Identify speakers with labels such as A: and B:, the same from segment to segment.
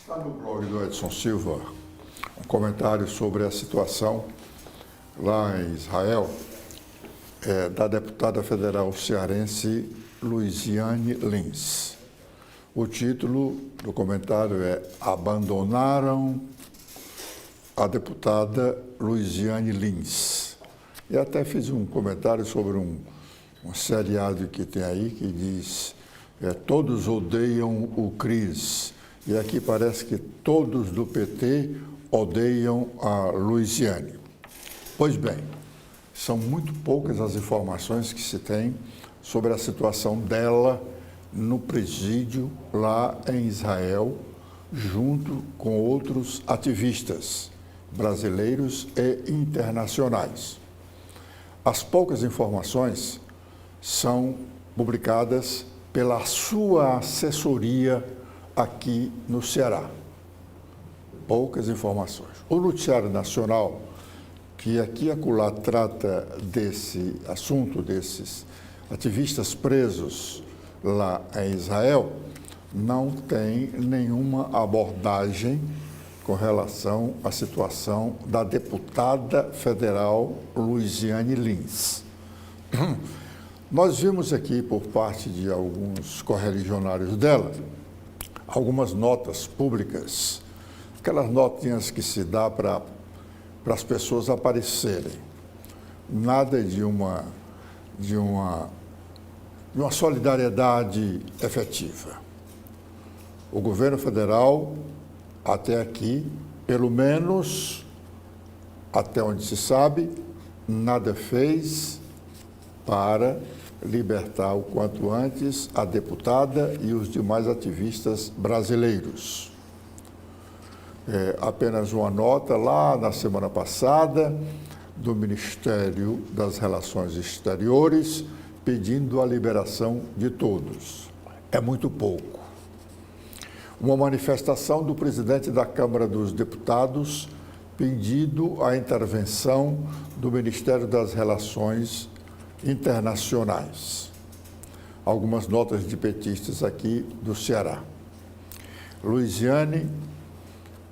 A: Está no blog do Edson Silva um comentário sobre a situação lá em Israel da deputada federal cearense Luiziane Lins. O título do comentário é "Abandonaram a deputada Luiziane Lins". E até fiz um comentário sobre um seriado que tem aí que diz "Todos odeiam o Cris". E aqui parece que todos do PT odeiam a Luiziane. Pois bem, são muito poucas as informações que se tem sobre a situação dela no presídio lá em Israel, junto com outros ativistas brasileiros e internacionais. As poucas informações são publicadas pela sua assessoria aqui no Ceará. Poucas informações. O Noticiário Nacional, que aqui e acolá trata desse assunto, desses ativistas presos lá em Israel, não tem nenhuma abordagem com relação à situação da deputada federal Luiziane Lins. Nós vimos aqui, por parte de alguns correligionários dela, algumas notas públicas, aquelas notinhas que se dá para as pessoas aparecerem. Nada de uma solidariedade efetiva. O governo federal, até aqui, pelo menos, até onde se sabe, nada fez para libertar o quanto antes a deputada e os demais ativistas brasileiros. Apenas uma nota lá na semana passada do Ministério das Relações Exteriores pedindo a liberação de todos. É muito pouco. Uma manifestação do presidente da Câmara dos Deputados pedindo a intervenção do Ministério das Relações Internacionais. Algumas notas de petistas aqui do Ceará. Luiziane,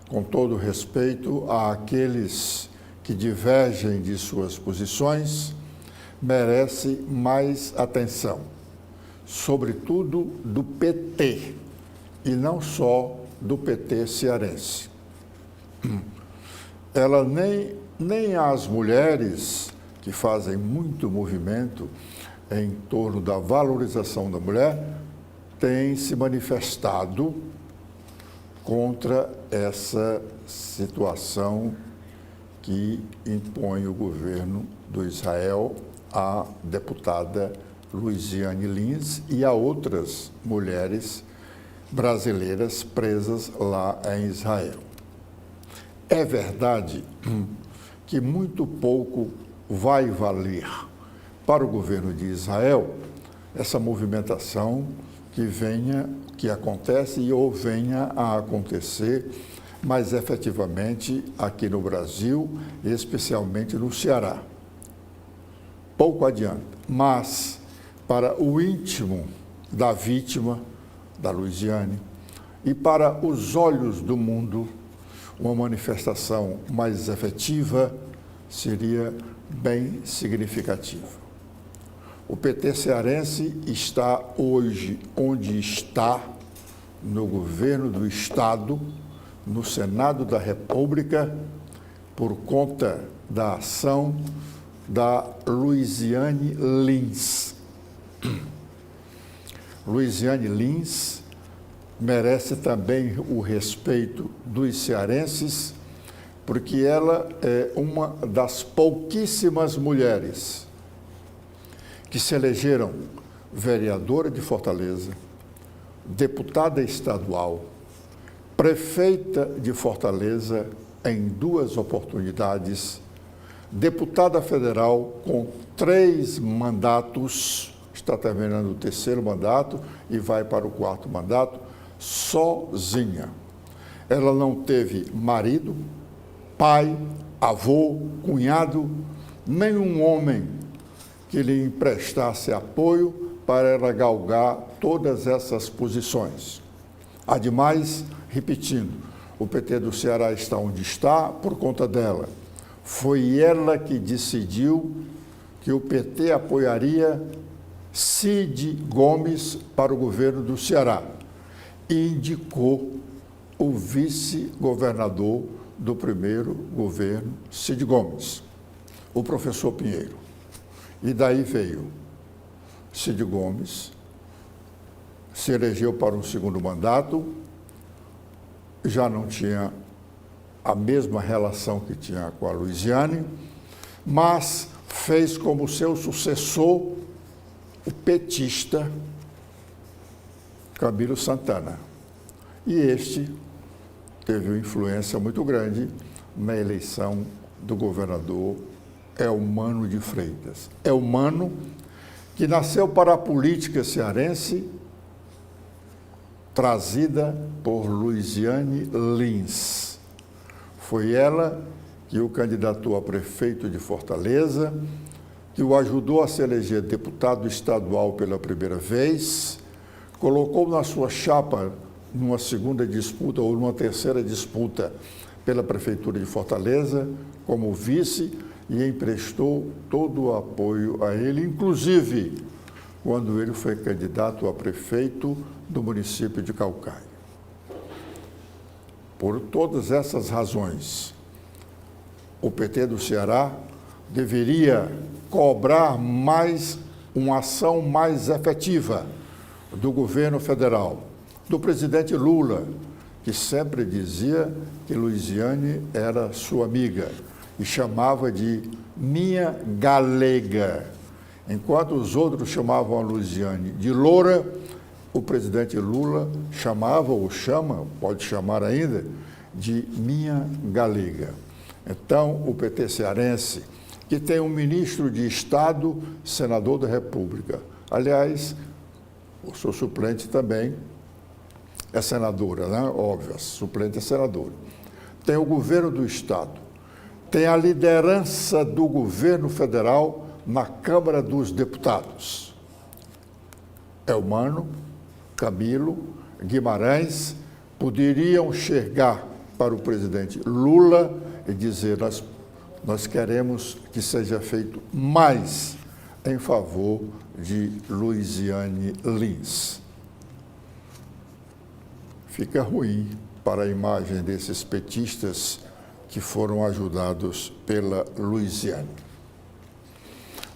A: com todo respeito àqueles que divergem de suas posições, merece mais atenção, sobretudo do PT, e não só do PT cearense. Ela nem as mulheres que fazem muito movimento em torno da valorização da mulher têm se manifestado contra essa situação que impõe o governo do Israel à deputada Luiziane Lins e a outras mulheres brasileiras presas lá em Israel. É verdade que muito pouco vai valer para o governo de Israel essa movimentação que acontece ou venha a acontecer mais efetivamente aqui no Brasil, especialmente no Ceará. Pouco adianta, mas para o íntimo da vítima, da Luiziane, e para os olhos do mundo, uma manifestação mais efetiva seria bem significativa. O PT cearense está hoje onde está, no governo do Estado, no Senado da República, por conta da ação da Luiziane Lins. Luiziane Lins merece também o respeito dos cearenses, porque ela é uma das pouquíssimas mulheres que se elegeram vereadora de Fortaleza, deputada estadual, prefeita de Fortaleza em 2 oportunidades, deputada federal com 3 mandatos, está terminando o 3º mandato e vai para o 4º mandato, sozinha. Ela não teve marido, pai, avô, cunhado, nenhum homem que lhe emprestasse apoio para ela galgar todas essas posições. Ademais, repetindo, o PT do Ceará está onde está por conta dela. Foi ela que decidiu que o PT apoiaria Cid Gomes para o governo do Ceará e indicou o vice-governador do primeiro governo, Cid Gomes, o professor Pinheiro. E daí veio Cid Gomes, se elegeu para um segundo mandato, já não tinha a mesma relação que tinha com a Luiziane, mas fez como seu sucessor o petista Camilo Santana. E este teve uma influência muito grande na eleição do governador Eumano de Freitas. Eumano, que nasceu para a política cearense, trazida por Luiziane Lins. Foi ela que o candidatou a prefeito de Fortaleza, que o ajudou a se eleger deputado estadual pela primeira vez, colocou na sua chapa numa segunda disputa ou numa terceira disputa pela prefeitura de Fortaleza como vice e emprestou todo o apoio a ele, inclusive quando ele foi candidato a prefeito do município de Caucaia. Por todas essas razões, o PT do Ceará deveria cobrar mais uma ação mais efetiva do governo federal, do presidente Lula, que sempre dizia que Luiziane era sua amiga e chamava de minha galega. Enquanto os outros chamavam a Luiziane de loura, o presidente Lula chamava ou chama, pode chamar ainda, de minha galega. Então, o PT cearense, que tem um ministro de Estado, senador da República. Aliás, o seu suplente também é senadora, né? Óbvio, a suplente é senadora. Tem o governo do Estado, tem a liderança do governo federal na Câmara dos Deputados. Eumano, Camilo, Guimarães poderiam chegar para o presidente Lula e dizer: nós queremos que seja feito mais em favor de Luiziane Lins. Fica ruim para a imagem desses petistas que foram ajudados pela Luiziane.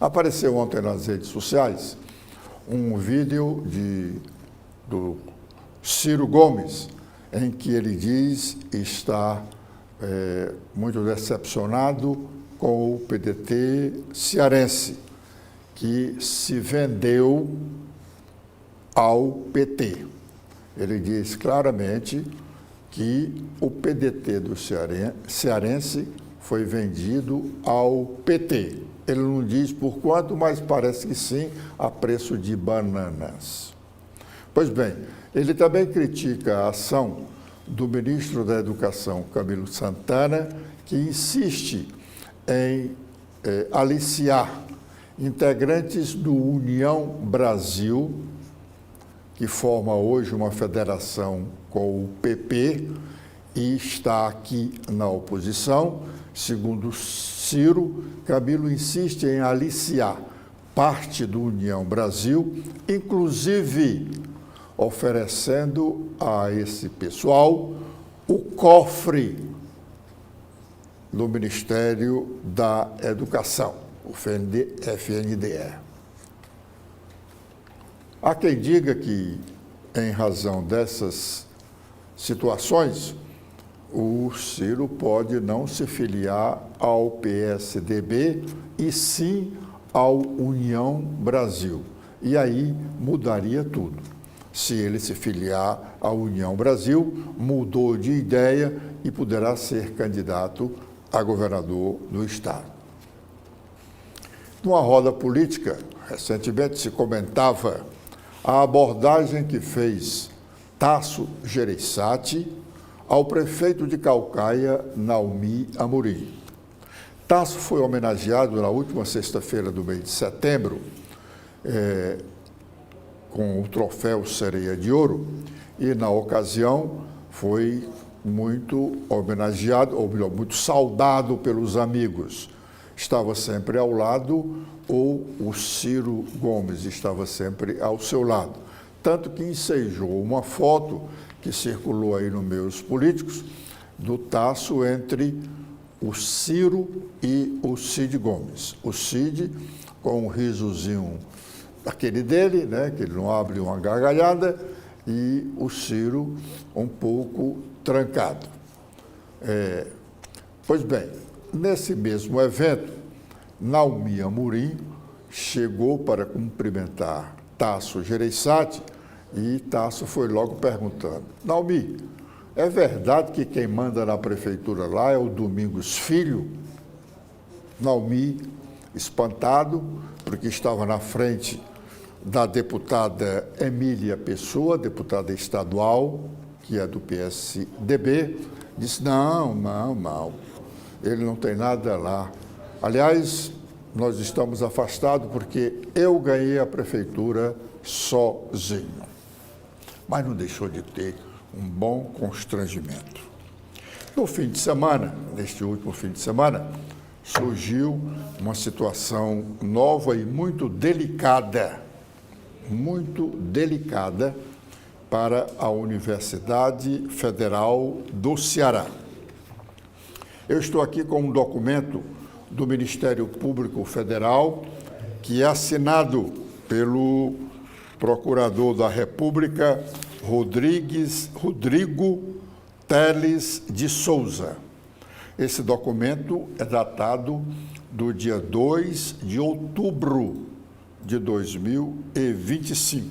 A: Apareceu ontem nas redes sociais um vídeo do Ciro Gomes, em que ele diz estar muito decepcionado com o PDT cearense, que se vendeu ao PT. Ele diz claramente que o PDT do cearense foi vendido ao PT. Ele não diz por quanto, mas parece que sim, a preço de bananas. Pois bem, ele também critica a ação do ministro da Educação, Camilo Santana, que insiste em aliciar integrantes do União Brasil, que forma hoje uma federação com o PP e está aqui na oposição. Segundo Ciro, Camilo insiste em aliciar parte do União Brasil, inclusive oferecendo a esse pessoal o cofre do Ministério da Educação, o FNDE. Há quem diga que, em razão dessas situações, o Ciro pode não se filiar ao PSDB e sim ao União Brasil. E aí mudaria tudo. Se ele se filiar à União Brasil, mudou de ideia e poderá ser candidato a governador do Estado. Numa roda política, recentemente se comentava a abordagem que fez Tasso Gereissati ao prefeito de Caucaia, Naumi Amorim. Tasso foi homenageado na última sexta-feira do mês de setembro com o troféu Sereia de Ouro e, na ocasião, foi muito homenageado, ou melhor, muito saudado pelos amigos. Estava sempre ao lado, ou o Ciro Gomes estava sempre ao seu lado. Tanto que ensejou uma foto que circulou aí nos meios políticos, do Tasso entre o Ciro e o Cid Gomes. O Cid com um risozinho aquele dele, né, que ele não abre uma gargalhada, e o Ciro um pouco trancado. Pois bem, nesse mesmo evento, Naomi Amorim chegou para cumprimentar Tasso Gereissati e Tasso foi logo perguntando: Naomi, é verdade que quem manda na prefeitura lá é o Domingos Filho? Naomi, espantado, porque estava na frente da deputada Emília Pessoa, deputada estadual, que é do PSDB, disse: não, ele não tem nada lá. Aliás, nós estamos afastados porque eu ganhei a prefeitura sozinho. Mas não deixou de ter um bom constrangimento. No fim de semana, neste último fim de semana, surgiu uma situação nova e muito delicada para a Universidade Federal do Ceará. Eu estou aqui com um documento do Ministério Público Federal que é assinado pelo Procurador da República, Rodrigo Teles de Souza. Esse documento é datado do dia 2 de outubro de 2025.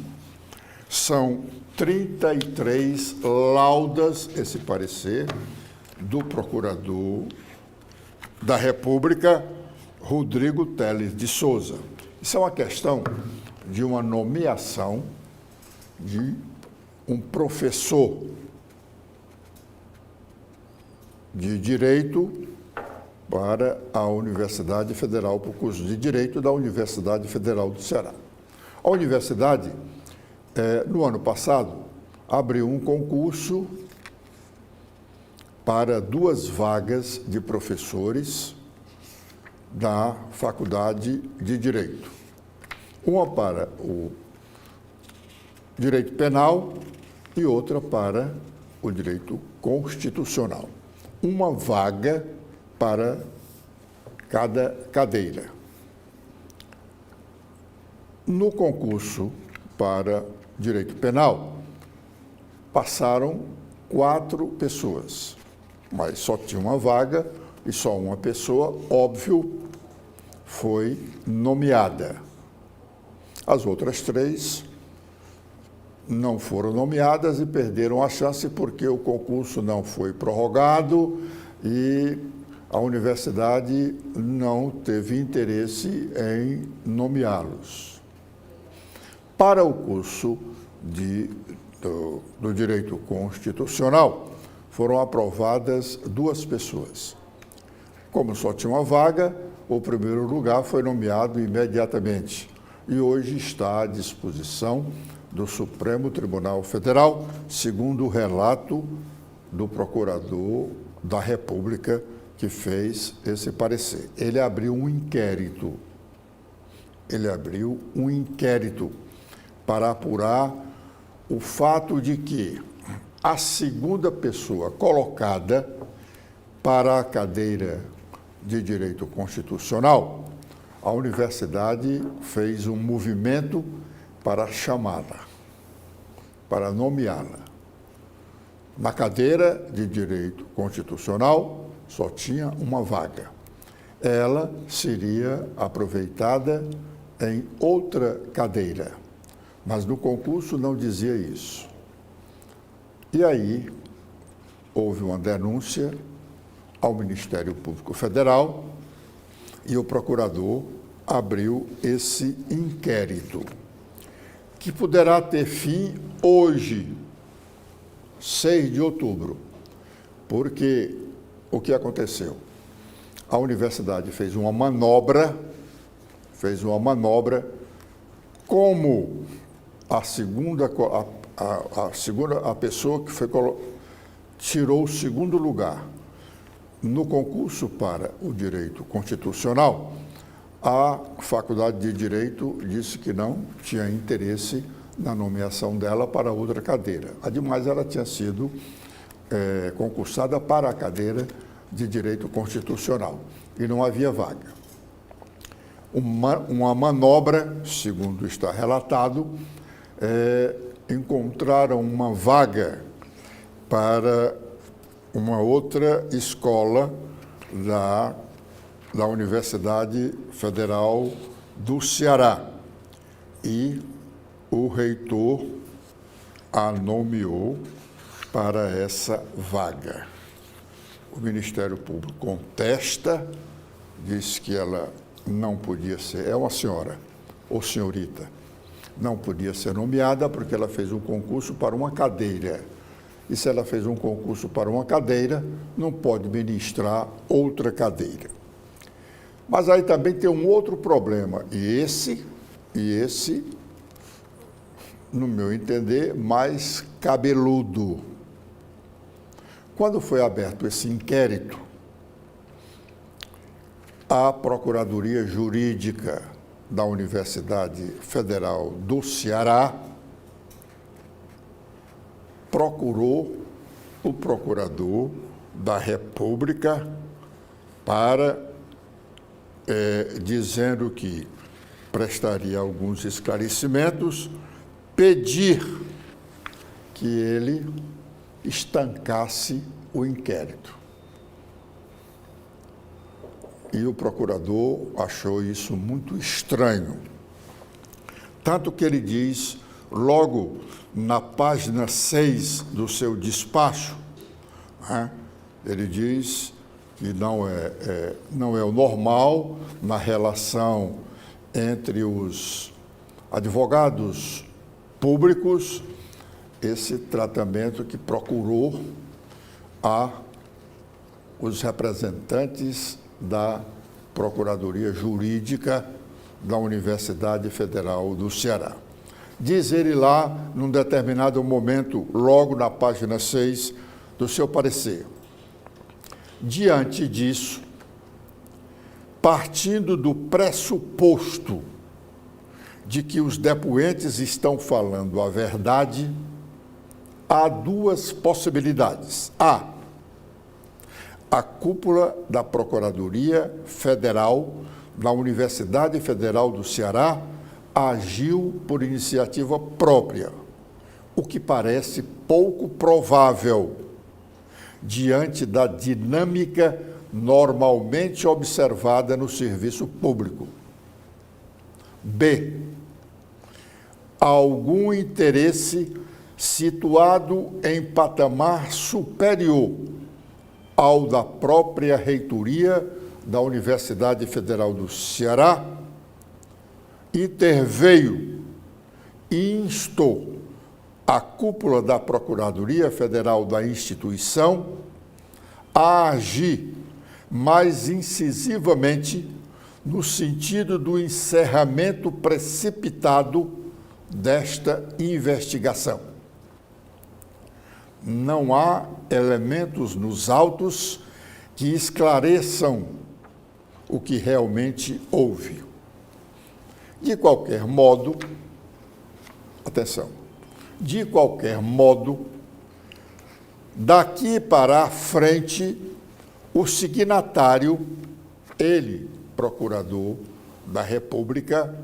A: São 33 laudas, esse parecer, do Procurador da República, Rodrigo Teles de Souza. Isso é uma questão de uma nomeação de um professor de Direito para a Universidade Federal, para o curso de Direito da Universidade Federal do Ceará. A universidade, no ano passado, abriu um concurso para 2 vagas de professores da Faculdade de Direito. Uma para o Direito Penal e outra para o Direito Constitucional. Uma vaga para cada cadeira. No concurso para Direito Penal, passaram 4 pessoas, mas só tinha uma vaga e só uma pessoa, óbvio, foi nomeada. As outras 3 não foram nomeadas e perderam a chance porque o concurso não foi prorrogado e a universidade não teve interesse em nomeá-los. Para o curso do Direito Constitucional, foram aprovadas 2 pessoas. Como só tinha uma vaga, o primeiro lugar foi nomeado imediatamente e hoje está à disposição do Supremo Tribunal Federal, segundo o relato do Procurador da República que fez esse parecer. Ele abriu um inquérito para apurar o fato de que a segunda pessoa colocada para a cadeira de Direito Constitucional, a universidade fez um movimento para chamá-la, para nomeá-la. Na cadeira de Direito Constitucional, só tinha uma vaga. Ela seria aproveitada em outra cadeira, mas no concurso não dizia isso. E aí, houve uma denúncia ao Ministério Público Federal e o procurador abriu esse inquérito, que poderá ter fim hoje, 6 de outubro, porque o que aconteceu? A universidade fez uma manobra, como a pessoa que foi tirou o segundo lugar. No concurso para o direito constitucional, a Faculdade de Direito disse que não tinha interesse na nomeação dela para outra cadeira. Ademais, ela tinha sido concursada para a cadeira de Direito Constitucional e não havia vaga. Uma manobra, segundo está relatado, encontraram uma vaga para uma outra escola da Universidade Federal do Ceará e o reitor a nomeou para essa vaga. O Ministério Público contesta, diz que ela não podia ser, é uma senhora ou senhorita, não podia ser nomeada porque ela fez um concurso para uma cadeira. E se ela fez um concurso para uma cadeira, não pode ministrar outra cadeira. Mas aí também tem um outro problema, e esse, no meu entender, mais cabeludo. Quando foi aberto esse inquérito, a Procuradoria Jurídica da Universidade Federal do Ceará procurou o procurador da República para, dizendo que prestaria alguns esclarecimentos, pedir que ele estancasse o inquérito. E o procurador achou isso muito estranho. Tanto que ele diz, logo na página 6 do seu despacho, ele diz que não é o normal na relação entre os advogados públicos esse tratamento que procurou os representantes da Procuradoria Jurídica da Universidade Federal do Ceará. Diz ele lá, num determinado momento, logo na página 6 do seu parecer. Diante disso, partindo do pressuposto de que os depoentes estão falando a verdade, há duas possibilidades. A cúpula da Procuradoria Federal da Universidade Federal do Ceará agiu por iniciativa própria, o que parece pouco provável diante da dinâmica normalmente observada no serviço público. B. Algum interesse situado em patamar superior ao da própria reitoria da Universidade Federal do Ceará, interveio e instou a cúpula da Procuradoria Federal da instituição a agir mais incisivamente no sentido do encerramento precipitado desta investigação. Não há elementos nos autos que esclareçam o que realmente houve. De qualquer modo, atenção, de qualquer modo, daqui para frente, o signatário, ele, procurador da República,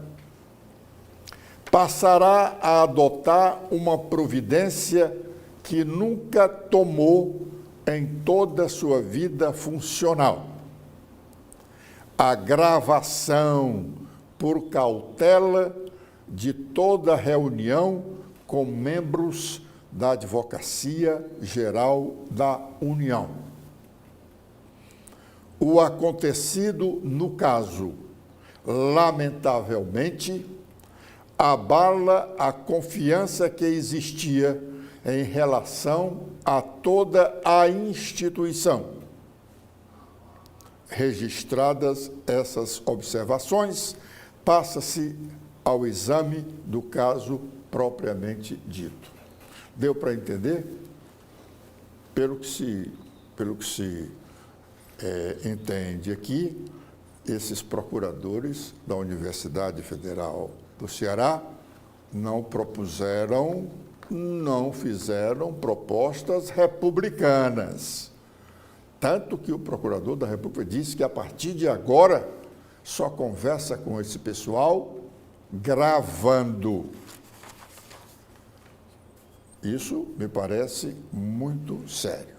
A: passará a adotar uma providência que nunca tomou em toda a sua vida funcional. A gravação por cautela de toda reunião com membros da Advocacia Geral da União. O acontecido no caso, lamentavelmente, abala a confiança que existia em relação a toda a instituição. Registradas essas observações, passa-se ao exame do caso propriamente dito. Deu para entender? pelo que se entende aqui, esses procuradores da Universidade Federal do Ceará não fizeram propostas republicanas. Tanto que o procurador da República disse que, a partir de agora, só conversa com esse pessoal gravando. Isso me parece muito sério.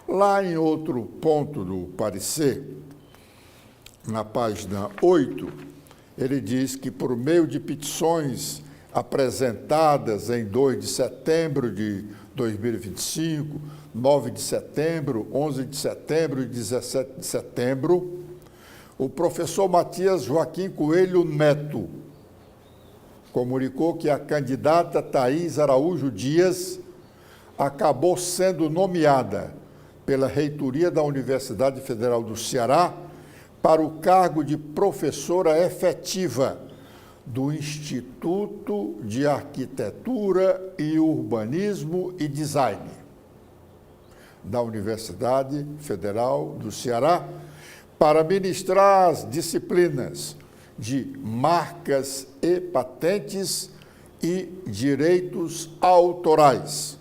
A: Lá em outro ponto do parecer, na página 8, ele diz que, por meio de petições apresentadas em 2 de setembro de 2025, 9 de setembro, 11 de setembro e 17 de setembro, o professor Matias Joaquim Coelho Neto comunicou que a candidata Thaís Araújo Dias acabou sendo nomeada pela reitoria da Universidade Federal do Ceará para o cargo de professora efetiva do Instituto de Arquitetura e Urbanismo e Design da Universidade Federal do Ceará para ministrar as disciplinas de marcas e patentes e direitos autorais,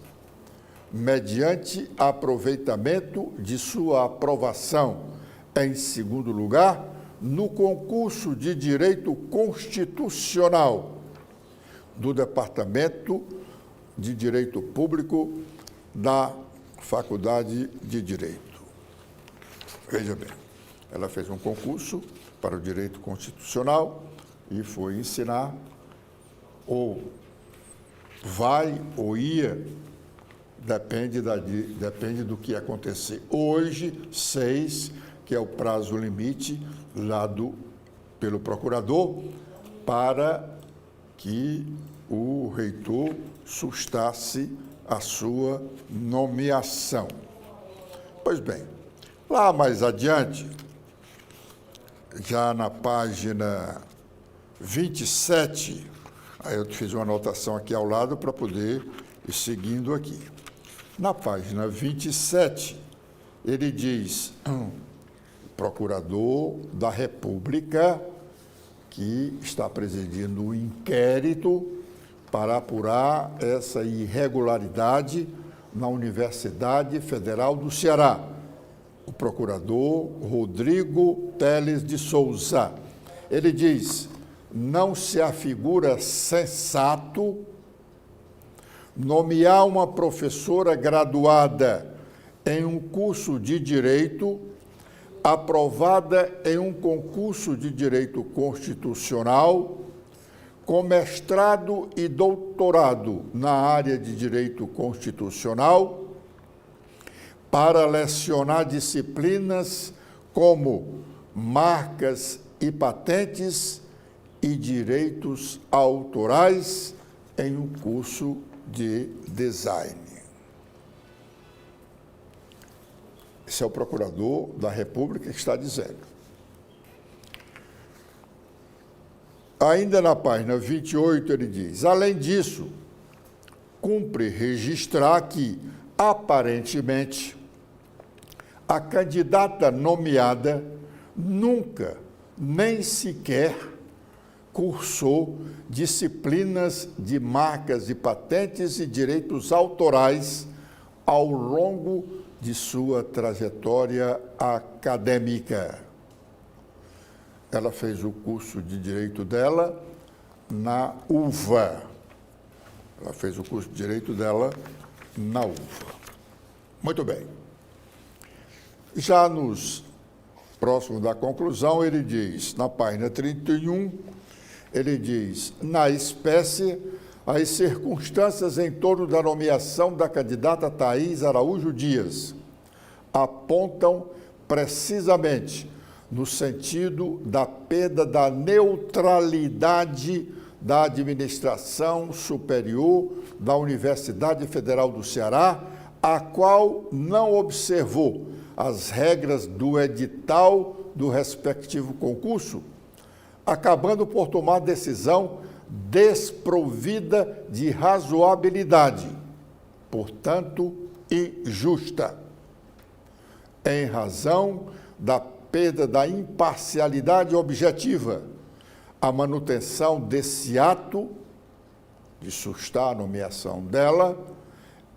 A: mediante aproveitamento de sua aprovação em segundo lugar no concurso de Direito Constitucional do Departamento de Direito Público da Faculdade de Direito. Veja bem, ela fez um concurso para o Direito Constitucional e foi ensinar, ou vai ou ia, depende do que acontecer. Hoje, 6, que é o prazo limite dado pelo procurador para que o reitor sustasse a sua nomeação. Pois bem, lá mais adiante, já na página 27, aí eu fiz uma anotação aqui ao lado para poder ir seguindo aqui. Na página 27, ele diz, procurador da República, que está presidindo um inquérito para apurar essa irregularidade na Universidade Federal do Ceará. O procurador Rodrigo Teles de Souza. Ele diz, não se afigura sensato nomear uma professora graduada em um curso de Direito, aprovada em um concurso de Direito Constitucional, com mestrado e doutorado na área de Direito Constitucional, para lecionar disciplinas como marcas e patentes e direitos autorais em um curso de design. Esse é o procurador da República que está dizendo. Ainda na página 28, ele diz, além disso, cumpre registrar que, aparentemente, a candidata nomeada nunca, nem sequer, cursou disciplinas de marcas e patentes e direitos autorais ao longo de sua trajetória acadêmica. Ela fez o curso de Direito dela na UVA. Ela fez o curso de Direito dela na UVA. Muito bem. Já nos próximo da conclusão, ele diz, na página 31, ele diz, na espécie, as circunstâncias em torno da nomeação da candidata Thaís Araújo Dias apontam precisamente no sentido da perda da neutralidade da administração superior da Universidade Federal do Ceará, a qual não observou as regras do edital do respectivo concurso, acabando por tomar decisão desprovida de razoabilidade. Portanto, injusta, em razão da perda da imparcialidade objetiva. A manutenção desse ato de sustar a nomeação dela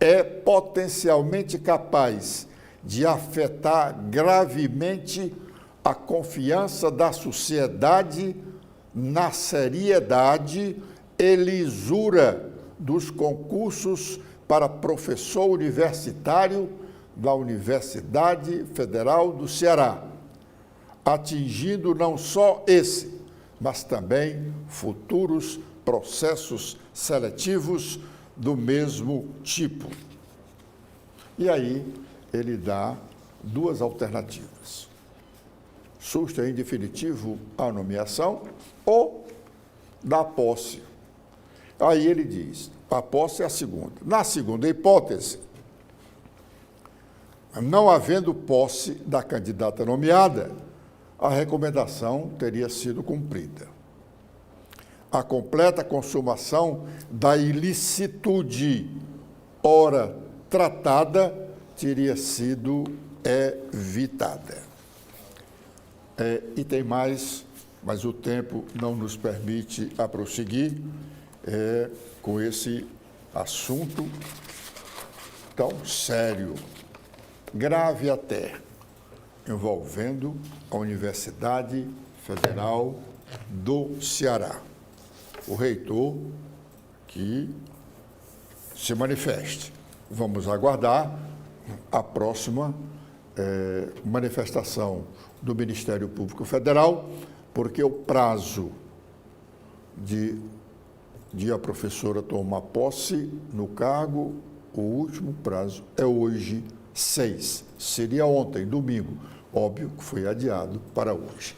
A: é potencialmente capaz de afetar gravemente a confiança da sociedade na seriedade e lisura dos concursos para professor universitário da Universidade Federal do Ceará, atingindo não só esse, mas também futuros processos seletivos do mesmo tipo. E aí ele dá duas alternativas: susta em definitivo a nomeação ou dá posse. Aí ele diz, a posse é a segunda. Na segunda hipótese, não havendo posse da candidata nomeada, a recomendação teria sido cumprida. A completa consumação da ilicitude ora tratada teria sido evitada. E tem mais, mas o tempo não nos permite a prosseguir com esse assunto tão sério, grave até, envolvendo a Universidade Federal do Ceará. O reitor que se manifeste. Vamos aguardar a próxima manifestação do Ministério Público Federal, porque o prazo de a professora tomar posse no cargo, o último prazo é hoje, 6. Seria ontem, domingo. Óbvio que foi adiado para hoje.